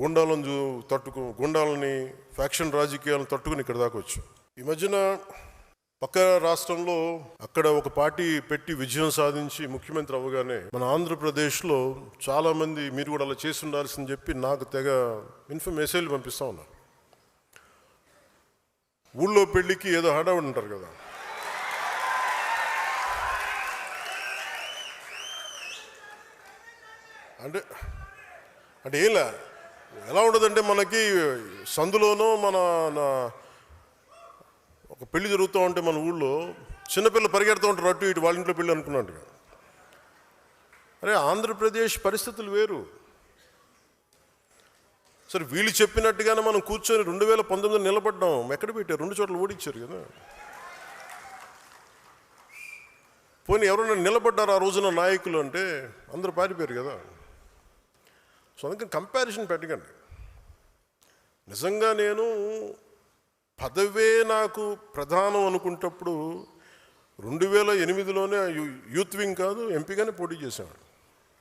గుండాలని faction రాజకీయాలను తట్టుకుని ఇక్కడ దాకా వచ్చాం. ఈ మధ్యన పక్క రాష్ట్రంలో అక్కడ ఒక పార్టీ పెట్టి విజయం సాధించి ముఖ్యమంత్రి అవ్వగానే మన ఆంధ్రప్రదేశ్లో చాలామంది మీరు కూడా అలా చేసి ఉండాల్సిందని చెప్పి నాకు తెగ మెసేజ్లు పంపిస్తూ ఉన్నారు. ఊళ్ళో పెళ్ళికి ఏదో హడావుడి ఉంటారు కదా, అంటే అంటే ఎలా ఉండదంటే మనకి సందులోనో ఒక పెళ్లి జరుగుతూ ఉంటే మన ఊళ్ళో చిన్నపిల్లలు పరిగెడుతూ ఉంటారు అటు ఇటు, వాళ్ళ ఇంట్లో పెళ్ళి అనుకున్నట్టుగా. అరే ఆంధ్రప్రదేశ్ పరిస్థితులు వేరు. సరే వీళ్ళు చెప్పినట్టుగానే మనం కూర్చొని 2019 నిలబడ్డాం. ఎక్కడ పెట్టారు? 2 చోట్ల ఓడించారు కదా. పోనీ ఎవరైనా నిలబడ్డారు ఆ రోజున నాయకులు అంటే అందరూ పారిపోయారు కదా. సో అందుకని కంపారిజన్ పెట్టకండి. నిజంగా నేను పదవే నాకు ప్రధానం అనుకుంటప్పుడు 2008లోనే యూత్ వింగ్ కాదు ఎంపీగానే పోటీ చేశాను.